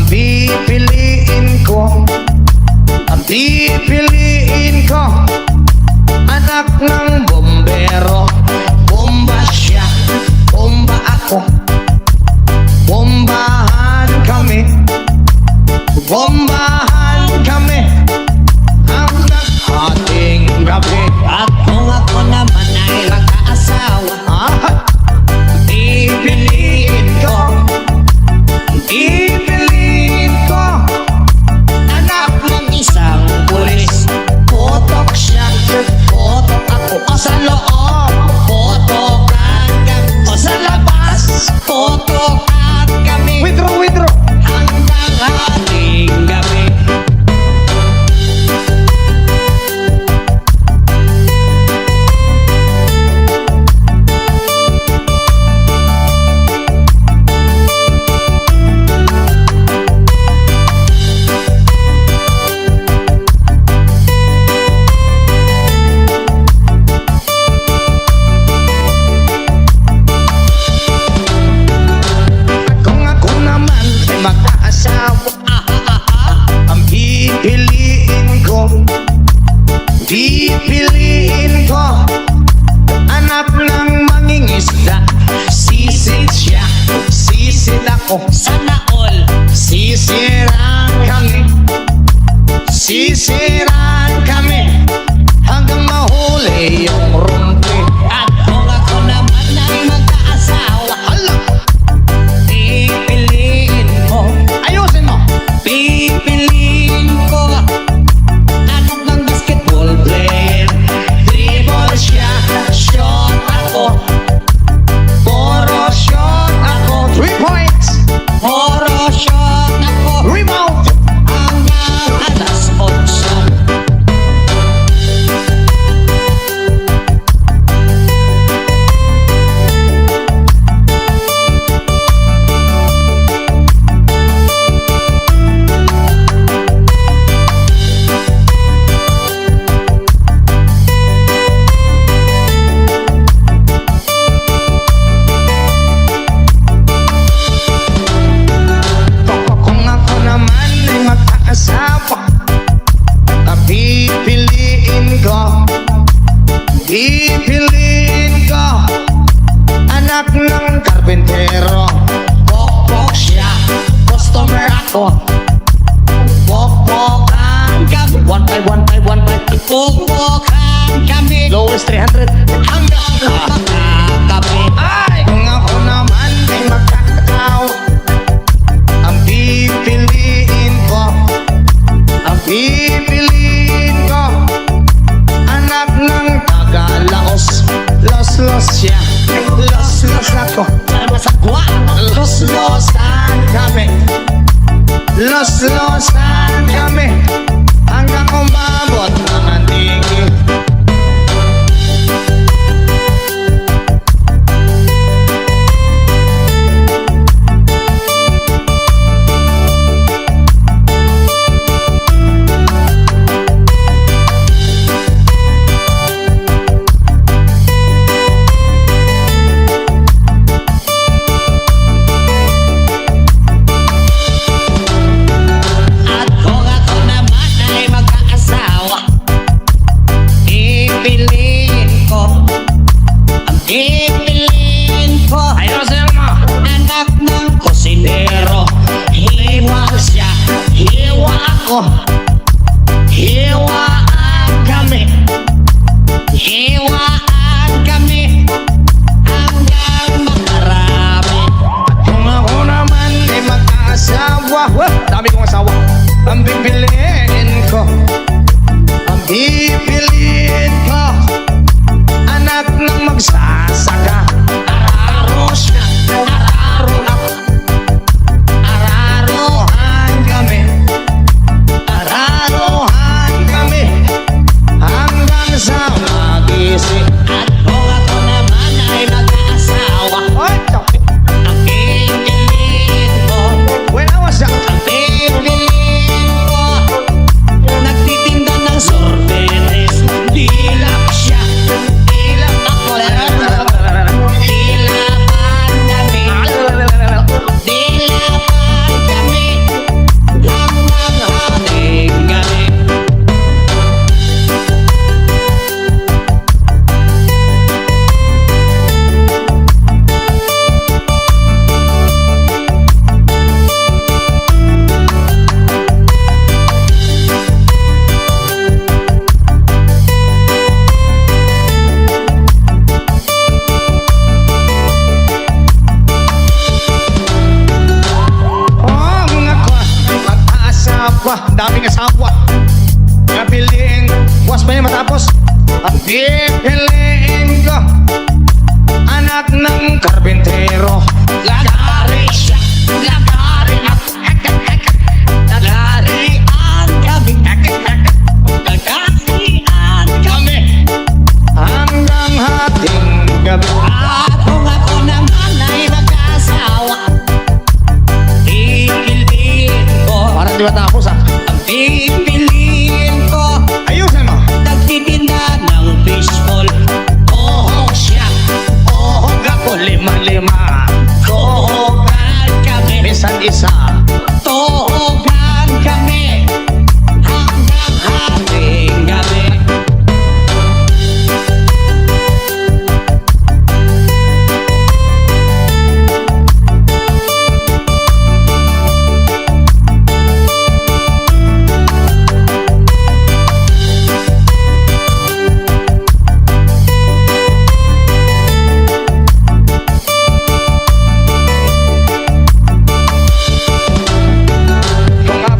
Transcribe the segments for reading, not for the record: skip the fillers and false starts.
Ang pipiliin ko, ang pipiliin ko, anak ng bombero. Bomba siya, bomba ako, bombahan kami, bombahan kami hanggang ating gabi. At kung ako naman ay mag-aasawa, Pipiliin ko, pipiliin ko, anak ng isang pulis. Potok siya, potok ako. O sa loob, potokan kami. O sa labas, potokan kami. withdraw, withdraw. Hanggang ating gabi. Kung ako naman ay mag-aasawa, ang pipiliin ko, pipiliin ko, anak ng mangingisda. Sisid siya, sisid ako, Sana all. sisiran kami, sisiran kami hanggang mahuli yung rumpi. At kung ako naman ay mag-aasawa, Hala, pipiliin ko, ayusin mo. pipiliin ko, anak ng basketball player. Dribble siya, shot ako, Puro shot ako, 3 points, puro shot ako, rebound. hanggang alas 8. Kung ako naman ay mag-aasawa, ang pipiliin ko, pipiliin ko, anak ng karpentero. Pokpok siya, customer ako, pokpokan kami. 1 5 pokpokan kami. Lowest 300. Hanggang makakapi. Ay, kung ako naman ay mag-aasawa, ang pipiliin ko, ang pipiliin ko, anak ng taga-Laos. Los siya, los ako, Masagwa. los-losan kami, los-losan kami hanggang umabot ng antingi. At kung ako naman ay mag-aasawa, pipiliin ko, ang pipiliin ko, Ayusin mo. anak ng kusinero. Hiwa siya, hiwa ako, hiwaan kami, hiwaan kami hanggang makarami. Kung ako naman ay mag-aasawa, dami kong asawa, ang pipiliin ko, ang pipiliin ko, anak ng magsasaka. Araro siya, araro ako, Araruhan kami, araruhan kami hanggang sa magising. at kung ako naman ay mag-aasawa, Ay, ang pipiliin ko, when I was young, ang pipiliin ko, nagtitinda ng sorbetes. Dilap siya, dilap ako. asawa, daming asawa. Kapiling, buwas pa niya matapos. Ang pipiliin ko, anak ng karbintero. Lagari siya, lagari ako. Lagari ang kami. Lagari ang kami. Hanggang hating gabi. At kung ako naman ay mag-asawa, pipiliin ko. Parang di matapos ah. Ang pipiliin ko, Ayusin mo. nagtitinda ng fishball. Kohog siya, kohog ako. Lima-lima. Kohogan kami, Minsan isa. tohogan kami, hanggang hating gabi.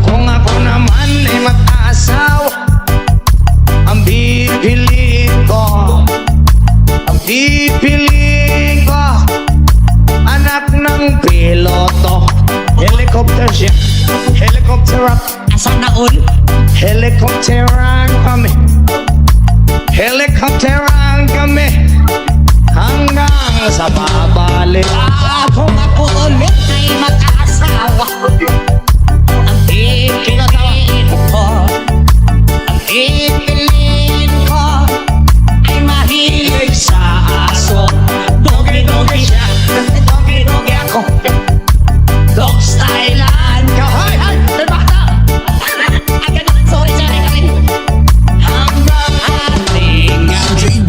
Kung ako naman ay mag-asawa, ang pipiliin ko, anak ng piloto. Helicopter siya, helicopter up, Asa na ul? helicopteran kami, helicopteran kami, hanggang sa babalik. Kung ako ulit ay mag-asawa, ang pipiliin ko, ay mahilig sa aso. Dogi-dogi siya, dogi-dogi ako. Dog stylean ka. Hoy, hoy, may bata! Sorry, sorry. Hanggang ating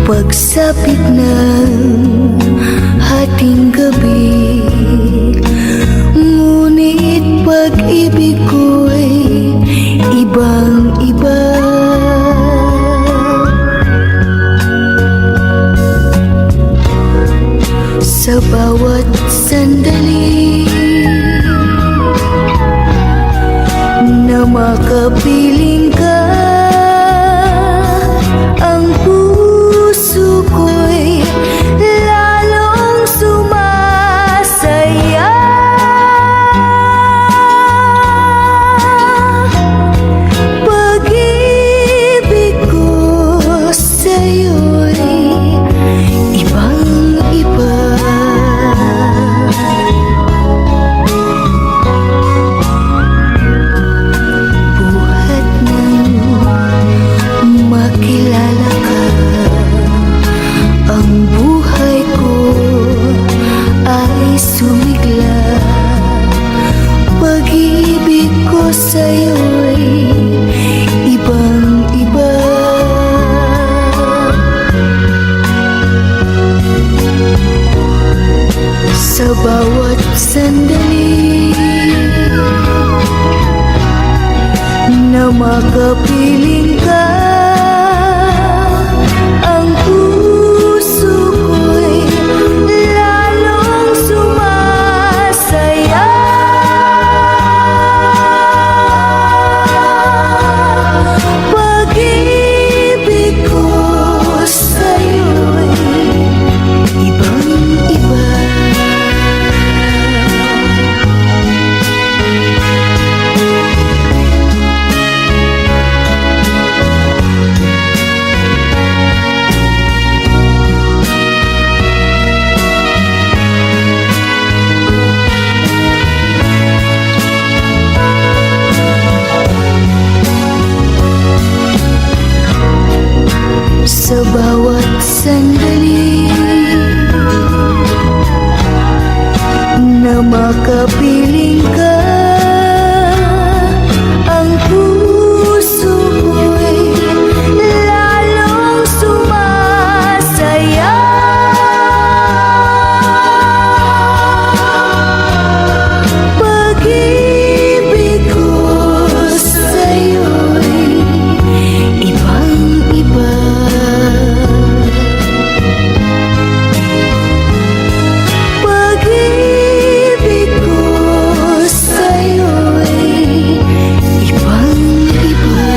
Pagsapit ng hating gabi, ngunit pag-ibig ko'y ibang-iba. Sa bawat sandali na makapiling ka, ang puso ko'y lalong sumasaya. Pag-ibig ko sa'yo'y ibang-iba. Buhat ng sa bawat sandali na makapiling ka. Ang puso ko'y lalong sumasaya. Pag-ibig ko sa'yo'y ibang-iba. Sa bawat sandali na makapiling ka, ang puso ko'y lalong sumasaya. Pag-ibig ko sa'yo'y ibang-iba. Pag-ibig ko sa'yo'y ibang-iba.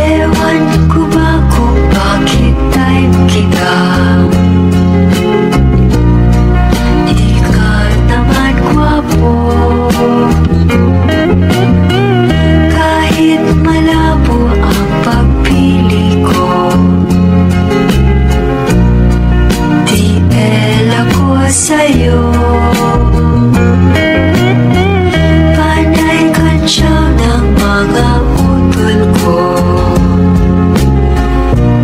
Ewan ko ba kung bakit type kita? Di ka naman gwapo, kahit malabo ang pagpili ko. Di ako sa'yo, panay kantsaw ng mga utol ko.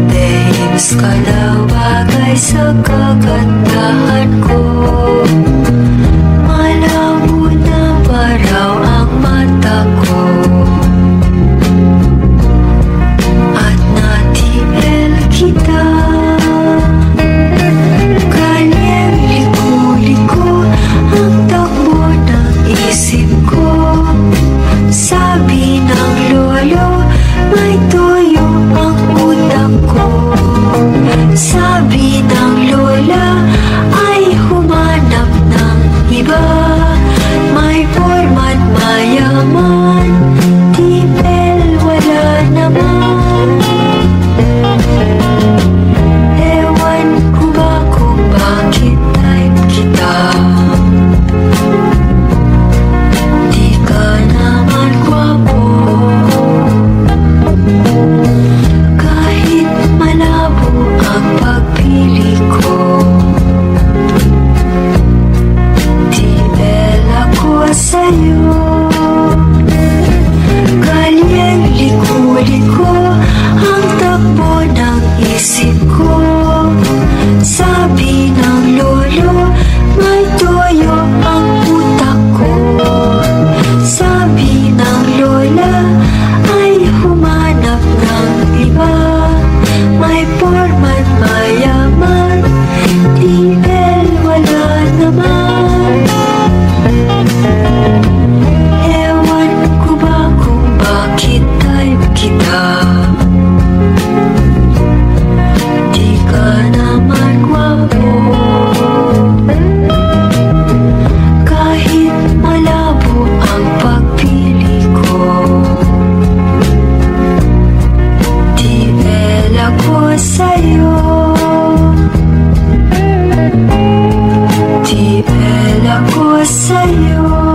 Behims ka daw bagay sa kagandahan ko. Malabo na ba raw ang mata ko? At natipel kita, kanyang liko-liko ang takbo ng isip ko. Sabi ng lolo, may tuyo ang utak ko. Sabi ng lola, ay humanap ng iba. May format mayaman, tipel wala naman. Ewan ko ba kung bakit type kita? Di ka naman gwapo, kahit malabo ang pagpili ko. Di ako sa'yo, kanyang liko-liko ang takbo ng isip ko. Sabi ng lolo, may toyo ang utak ko. Sabi ng lola, ay humanap ng iba. May format mayaman, tipel wala naman. Ewan ko ba kung bakit type kita? Di ka naman gwapo, kahit malabo ang pagpili ko. Di ako sa'yo, di ako sa'yo.